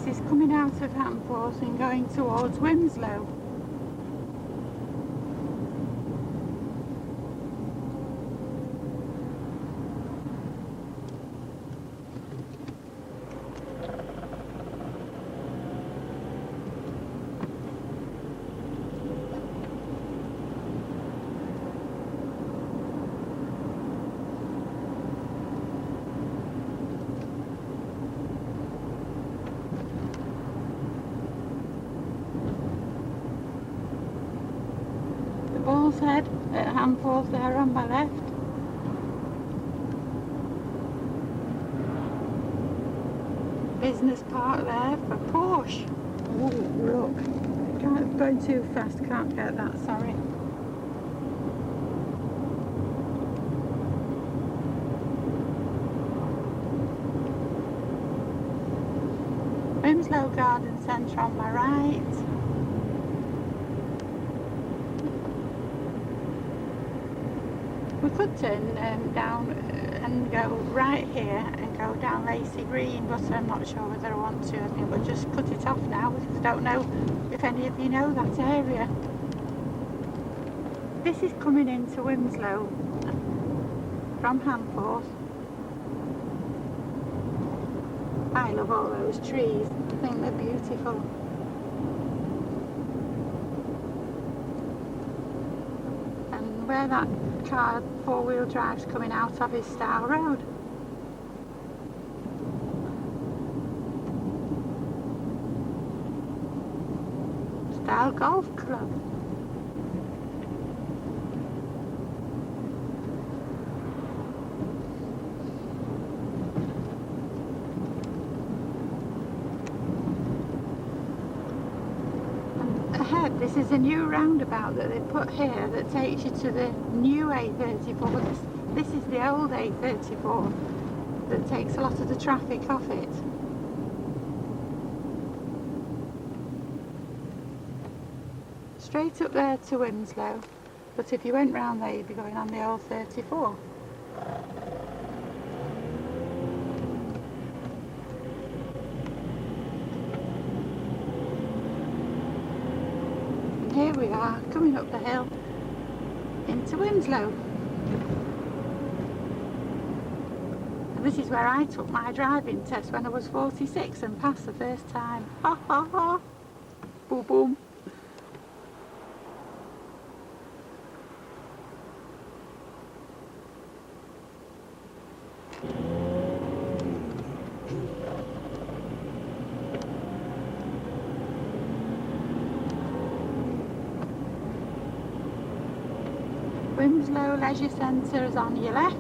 This is coming out of Hamforth and going towards Winslow. Bull's Head at Hamforth there on my left. Business park there for Porsche. Oh look, going too fast, can't get that, sorry. Winslow Garden Centre on my right. We could turn down and go right here and go down Lacey Green, but I'm not sure whether I want to. I think we'll just cut it off now because I don't know if any of you know that area. This is coming into Winslow from Hamforth. I love all those trees, I think they're beautiful. And where that car four-wheel drive's coming out of is Style Road. Style Golf Club. And ahead, this is a new roundabout that they put here that takes you to the new A34. This is the old A34 that takes a lot of the traffic off it. Straight up there to Winslow, but if you went round there you'd be going on the old 34. And here we are, coming up the hill into Winslow. And this is where I took my driving test when I was 46 and passed the first time. Ha ha ha! Boom boom! Winslow Leisure Centre is on your left.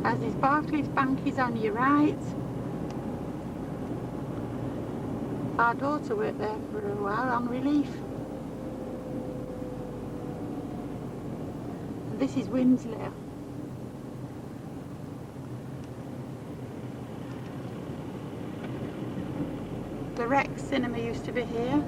As is Barclays Bank is on your right. Our daughter worked there for a while on relief. And this is Winslow. The Rex Cinema used to be here.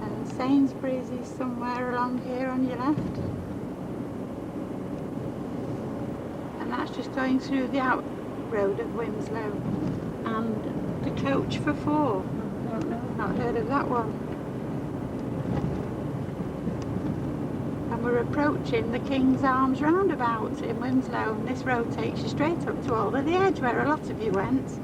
And Sainsbury's is somewhere along here on your left. And that's just going through the out road of Winslow. And the Coach for Four. I don't know, not heard of that one. We're approaching the King's Arms roundabout in Winslow, and this road takes you straight up to Alder the Edge where a lot of you went.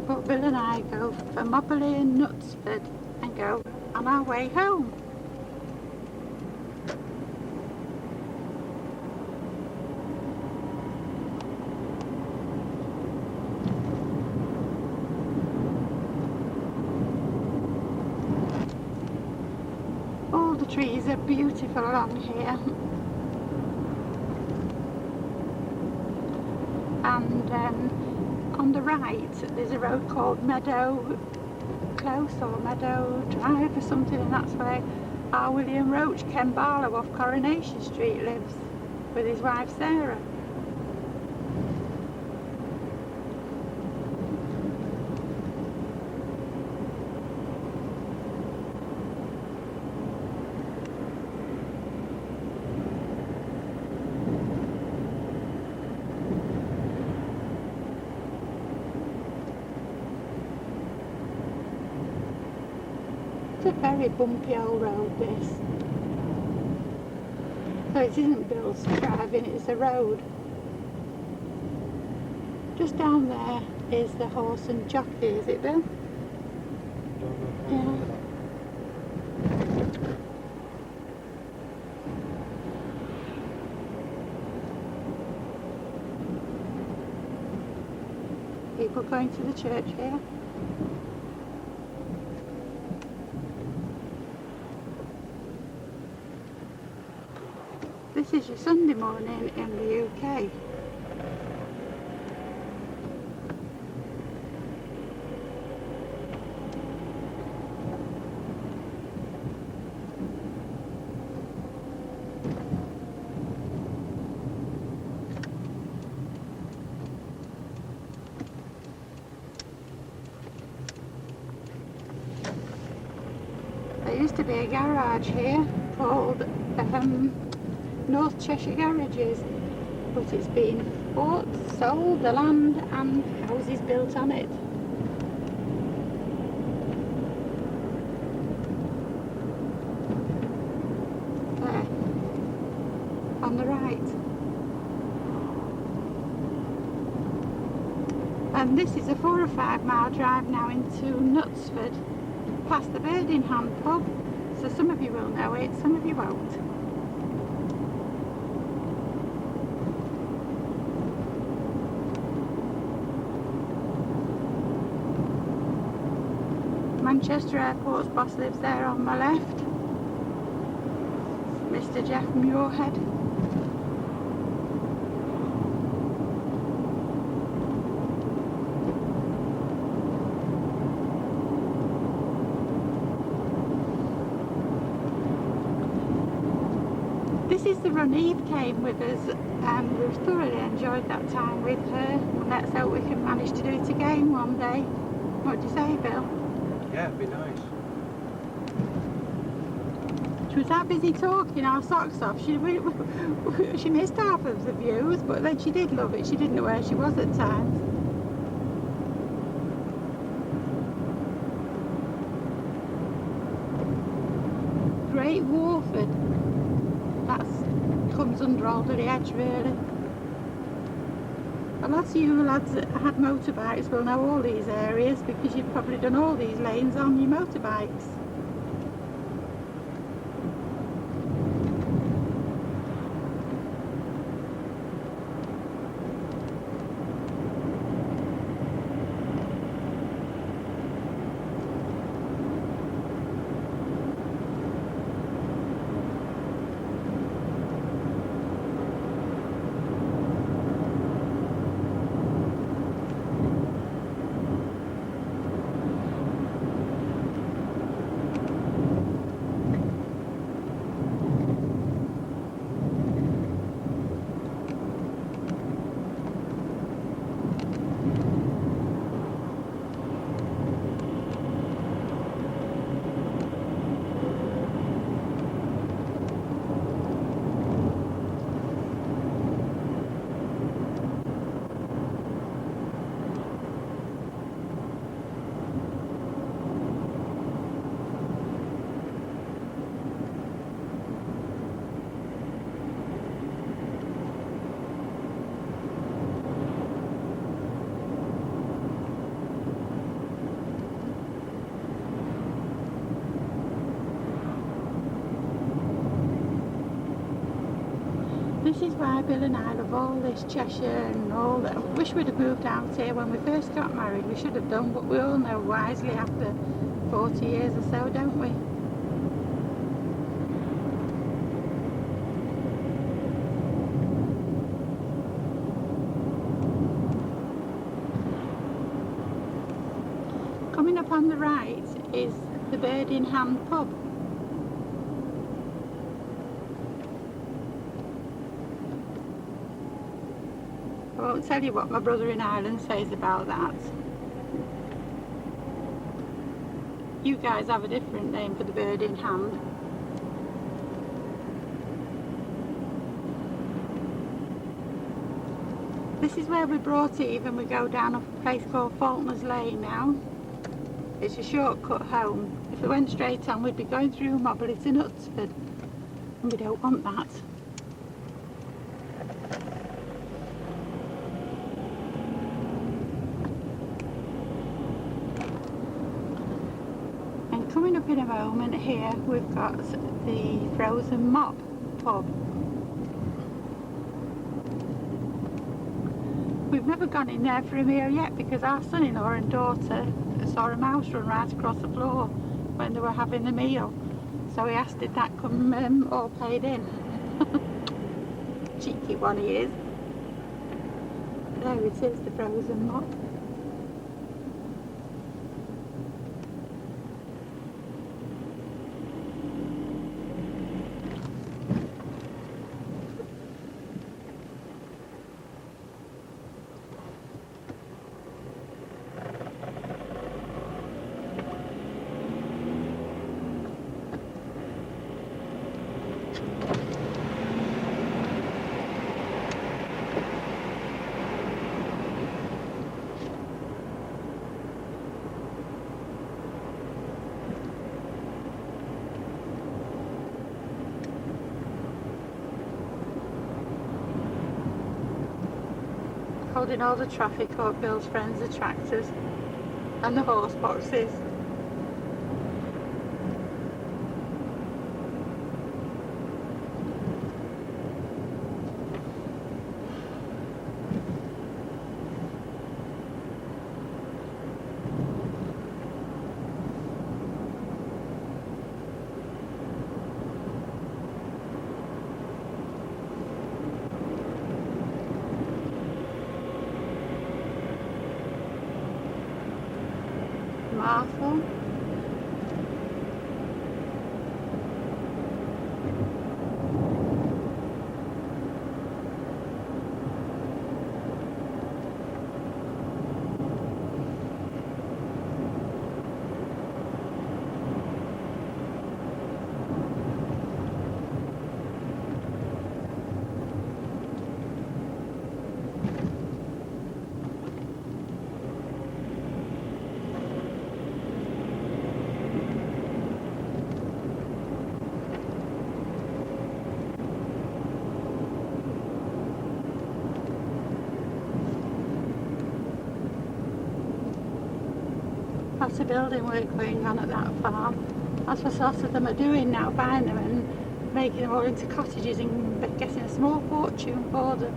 But Bill and I go for Moberly and Knutsford and go on our way home. Trees are beautiful along here. then on the right there's a road called Meadow Close or Meadow Drive or something, and that's where our William Roach, Ken Barlow off Coronation Street, lives with his wife Sarah. It's a very bumpy old road, this. So it isn't Bill's driving, it's a road. Just down there is the horse and jockey, is it, Bill? Yeah. People going to the church here. This is your Sunday morning in the UK. There used to be a garage here called North Cheshire Garages, but it's been bought, sold, the land and houses built on it. There, on the right. And this is a 4 or 5 mile drive now into Knutsford, past the Bird in Hand pub, so some of you will know it, some of you won't. Manchester Airport's boss lives there on my left, Mr. Jeff Muirhead. This is the run Eve came with us, and we've thoroughly enjoyed that time with her, and let's hope we can manage to do it again one day. What do you say, Bill? Yeah, it'd be nice. She was that busy talking our socks off, she missed half of the views, but then she did love it. She didn't know where she was at times. Great Warford, that comes under Alderley Edge really. A lot of you lads that had motorbikes will know all these areas because you've probably done all these lanes on your motorbikes. This is why Bill and I love all this Cheshire and all that. I wish we'd have moved out here when we first got married. We should have done, but we all know wisely after 40 years or so, don't we? coming up on the right is the Bird in Hand pub. I won't tell you what my brother in Ireland says about that. You guys have a different name for the Bird in Hand. This is where we brought it when we go down a place called Faulkner's Lane now. It's a shortcut home. If we went straight on, we'd be going through Mobley to Knutsford, and we don't want that. And coming up in a moment here, we've got the Frozen Mop pub. We've never gone in there for a meal yet because our son-in-law and daughter saw a mouse run right across the floor when they were having the meal. So we asked did that come all paid in. Cheeky one he is. There it is, the Frozen Mop. Holding all the traffic up Bill's friends, the tractors and the horse boxes. Martha. Lots of building work going on at that farm. That's what lots of them are doing now, buying them and making them all into cottages and getting a small fortune for them.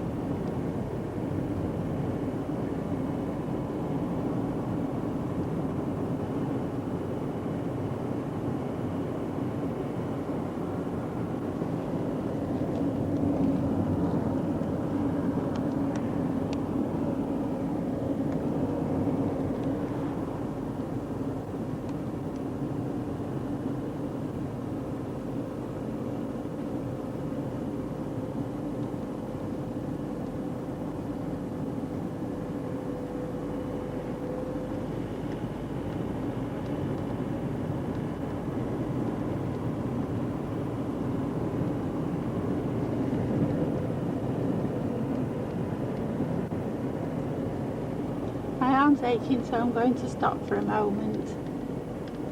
My arm's aching, so I'm going to stop for a moment.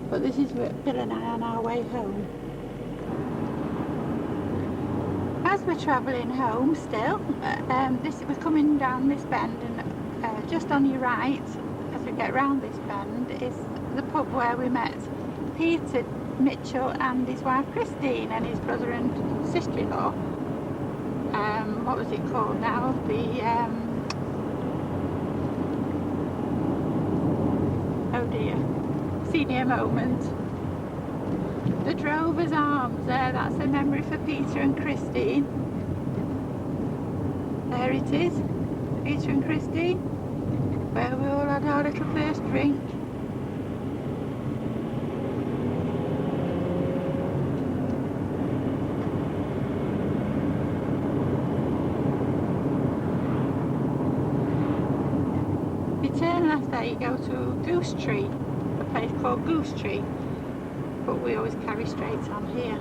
But this is Bill and I on our way home. As we're travelling home still, we're coming down this bend, and just on your right, as we get round this bend, is the pub where we met Peter Mitchell and his wife Christine and his brother and sister-in-law. What was it called now? Oh dear, senior moment. The Drover's Arms there, that's a memory for Peter and Christine. There it is, Peter and Christine, where we all had our little first drink. turn left there, you go to Goose Tree, a place called Goose Tree, but we always carry straight on here.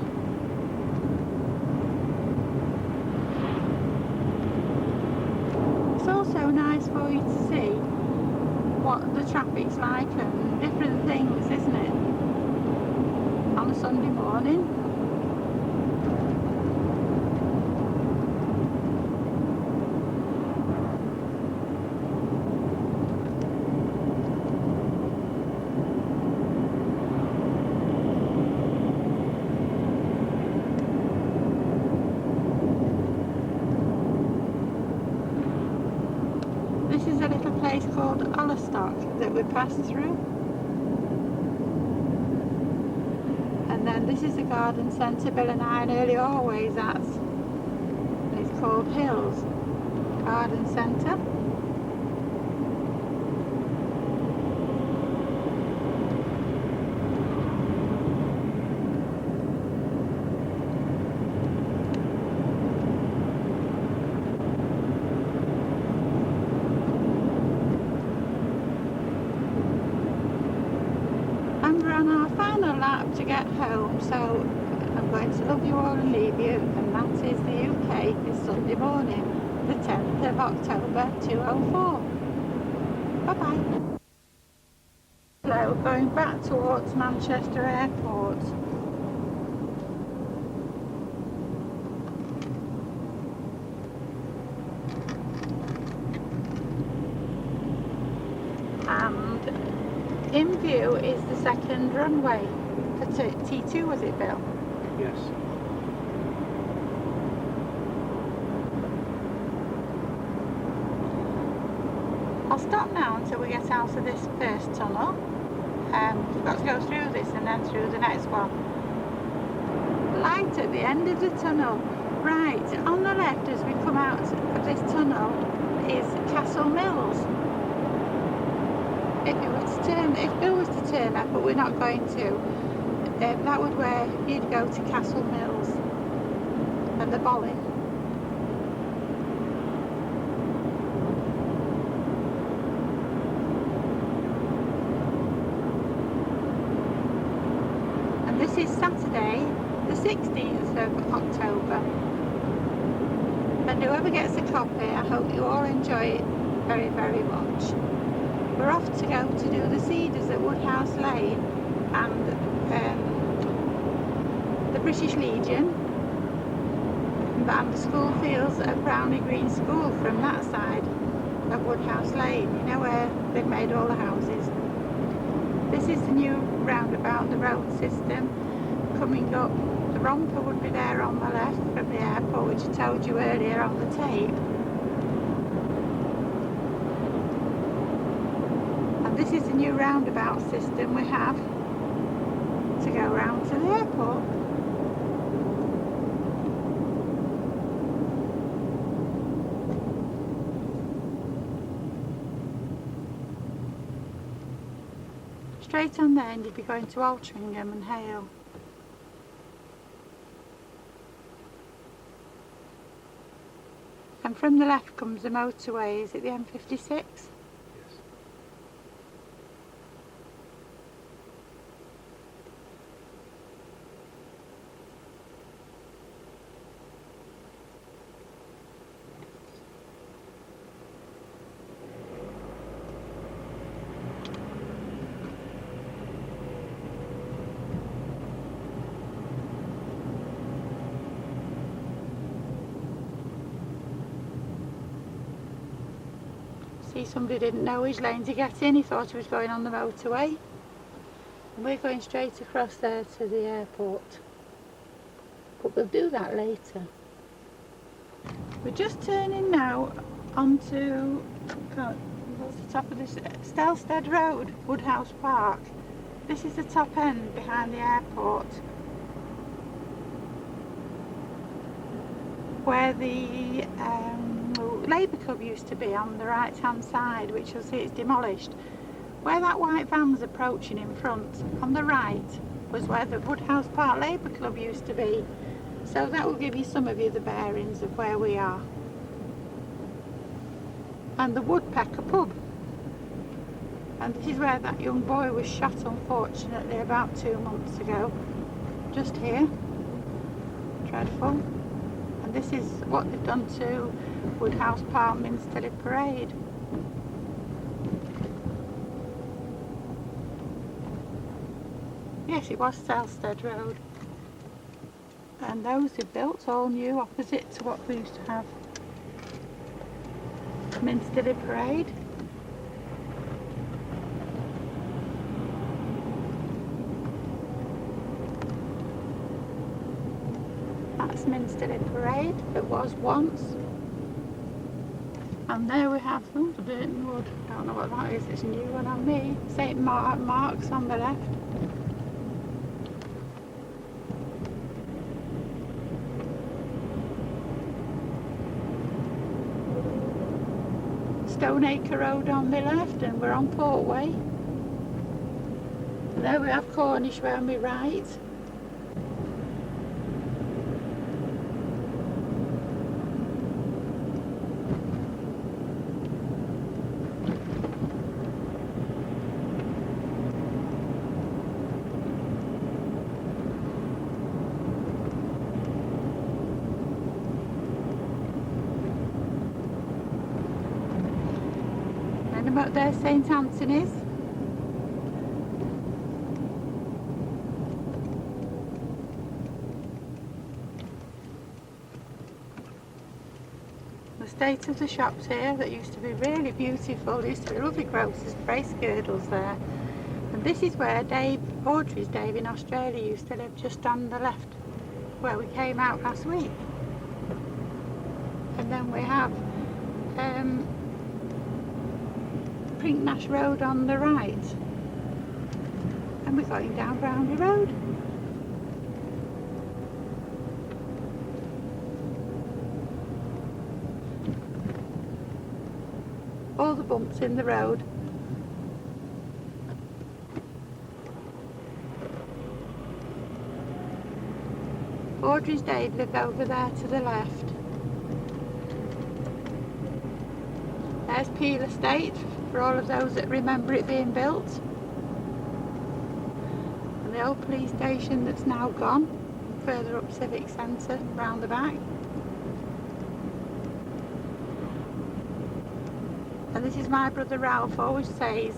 It's also nice for you to see what the traffic's like and different things, isn't it, on a Sunday morning. This is a little place called Ollerstock that we passed through. And then this is the garden centre Bill and I nearly always at. And it's called Hills Garden Centre. To get home, so I'm going to love you all and leave you, and that is the UK this Sunday morning, the 10th of October 2004. Bye bye. So going back towards Manchester Airport. And in view is the second runway. T2, was it, Bill? Yes. I'll stop now until we get out of this first tunnel. We've got to go through this and then through the next one. Light at the end of the tunnel. Right, on the left as we come out of this tunnel is Castle Mills. If Bill was to turn up, but we're not going to, that would where you'd go to Castle Mills and the Bollin. And this is Saturday, the 16th of October. And whoever gets a copy, I hope you all enjoy it very, very much. We're off to go to do the Cedars at Woodhouse Lane and the British Legion and the school fields at Brownley Green School from that side of Woodhouse Lane, you know, where they've made all the houses. This is the new roundabout, the road system coming up. The romper would be there on the left from the airport, which I told you earlier on the tape. And this is the new roundabout system we have to go round to the airport. Straight on there and you'd be going to Altrincham and Hale. And from the left comes the motorway, is it the M56? See, somebody didn't know which lane to get in, he thought he was going on the motorway. And we're going straight across there to the airport. But we'll do that later. We're just turning now onto what's the top of this? Stelstead Road, Woodhouse Park. This is the top end behind the airport, where the Labour Club used to be on the right hand side, which you'll see it's demolished. Where that white van's approaching in front, on the right, was where the Woodhouse Park Labour Club used to be. So that will give you some of you the bearings of where we are. And the Woodpecker pub. And this is where that young boy was shot, unfortunately, about 2 months ago. Just here. Dreadful. And this is what they've done to Woodhouse Park Minsterley Parade. Yes, it was Selstead Road. And those they built all new, opposite to what we used to have. Minsterley Parade. That's Minsterley Parade, it was once. And there we have the Burton Wood. I don't know what that is, it's a new one on me. St Mark's on the left. Stoneacre Road on my left, and we're on Portway. And there we have Cornish Way on my right. And up there St Anthony's. The state of the shops here that used to be really beautiful. There used to be lovely grocers, brace girdles there. And this is where Audrey's Dave in Australia used to live, just on the left where we came out last week. And then we have Prinknash Road on the right, and we're going down Brownley Road. All the bumps in the road. Audrey's Dave lived over there to the left. There's Peel Estate, for all of those that remember it being built. And the old police station that's now gone, further up Civic Centre, round the back. And this is my brother Ralph always says,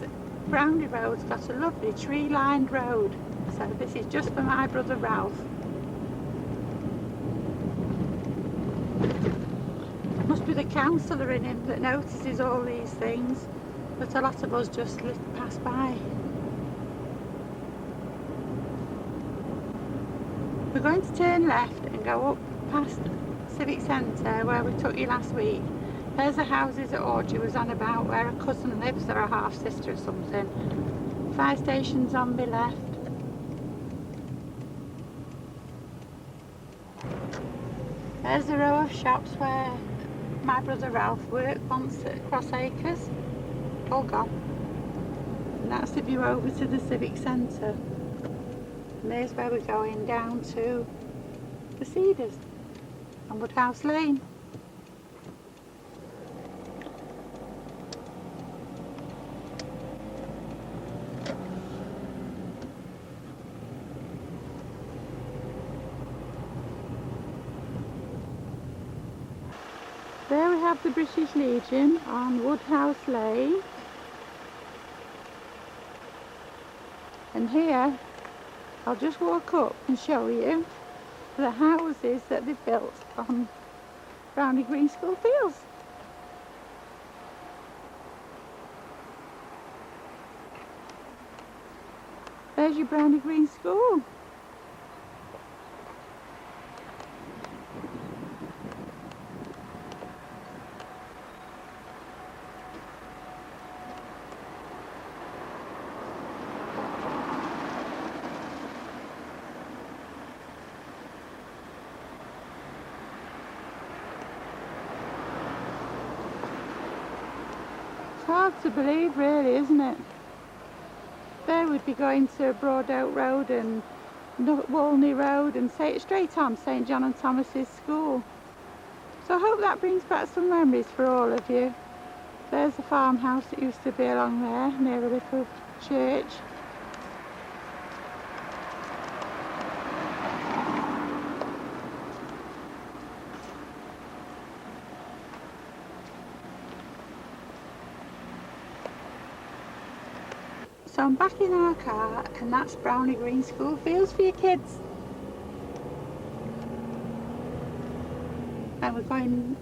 Brownley Road's got a lovely tree-lined road. So this is just for my brother Ralph. Must be the councillor in him that notices all these things, but a lot of us just pass by. We're going to turn left and go up past Civic Centre where we took you last week. There's the houses that Audrey was on about, where a cousin lives or a half sister or something. Fire station's on my left. There's the row of shops where my brother Ralph worked once at Cross Acres. All gone. And that's the view over to the Civic Centre. And there's where we're going down to the Cedars and Woodhouse Lane. There we have the British Legion on Woodhouse Lane. And here, I'll just walk up and show you the houses that they've built on Brownley Green School Fields. There's your Brownley Green School. Hard to believe really, isn't it? There we'd be going to Broadoak Road and Walney Road and straight on St John and Thomas's School. So I hope that brings back some memories for all of you. There's a farmhouse that used to be along there, near a little church. So I'm back in our car, and that's Brownie Green School Fields for your kids. And we're going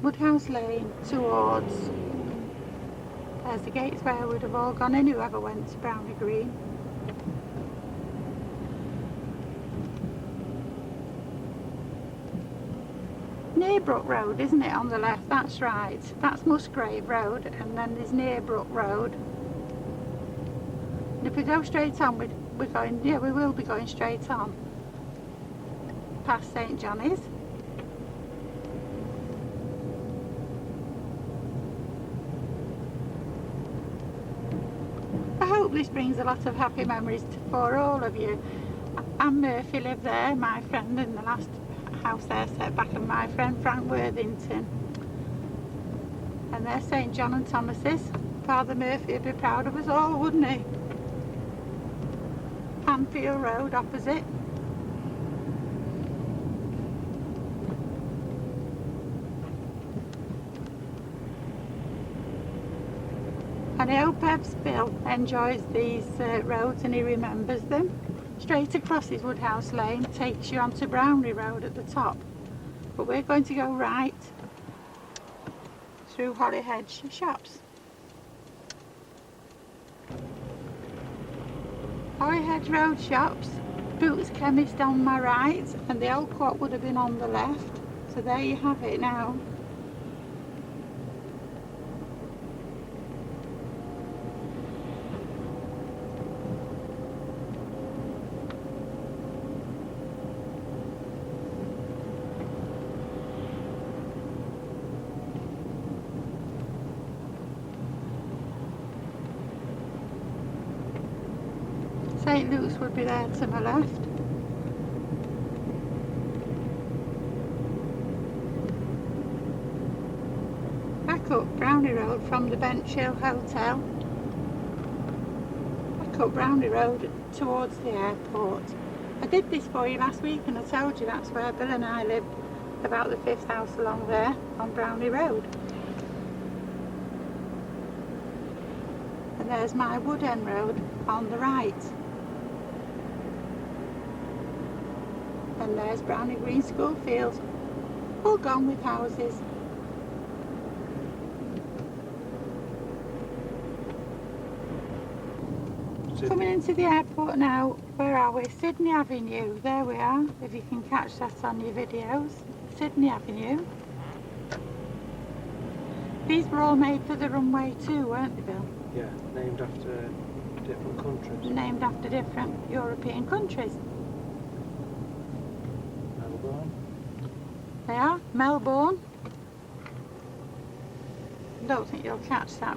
Woodhouse Lane towards, there's the gates where we'd have all gone in whoever went to Brownie Green. Nearbrook Road, isn't it, on the left? That's right. That's Musgrave Road, and then there's Nearbrook Road. And if we go straight on, we're going, yeah, we will be going straight on past St Johnny's. I hope this brings a lot of happy memories for all of you. Anne Murphy lived there, my friend, in the last house there set back, and my friend Frank Worthington. And there's St John and Thomas's. Father Murphy would be proud of us all, wouldn't he? Panfield Road opposite. And I hope Ev's Bill enjoys these roads and he remembers them. Straight across is Woodhouse Lane, takes you onto Brownie Road at the top. But we're going to go right through Hollyhedge Shops. Hollyhedge Road Shops, Boots Chemist on my right, and the old quad would have been on the left. So there you have it now. St Luke's would be there to my left. Back up Brownie Road from the Bench Hill Hotel. Back up Brownie Road towards the airport. I did this for you last week and I told you that's where Bill and I lived, about the 5th house along there on Brownie Road. And there's my Wood End Road on the right. And there's Brownie Green School Fields, all gone with houses. Coming into the airport now, where are we? Sydney Avenue, there we are, if you can catch that on your videos. Sydney Avenue. These were all made for the runway too, weren't they, Bill? Yeah, named after different countries. Named after different European countries. Melbourne. They are, Melbourne. I don't think you'll catch that.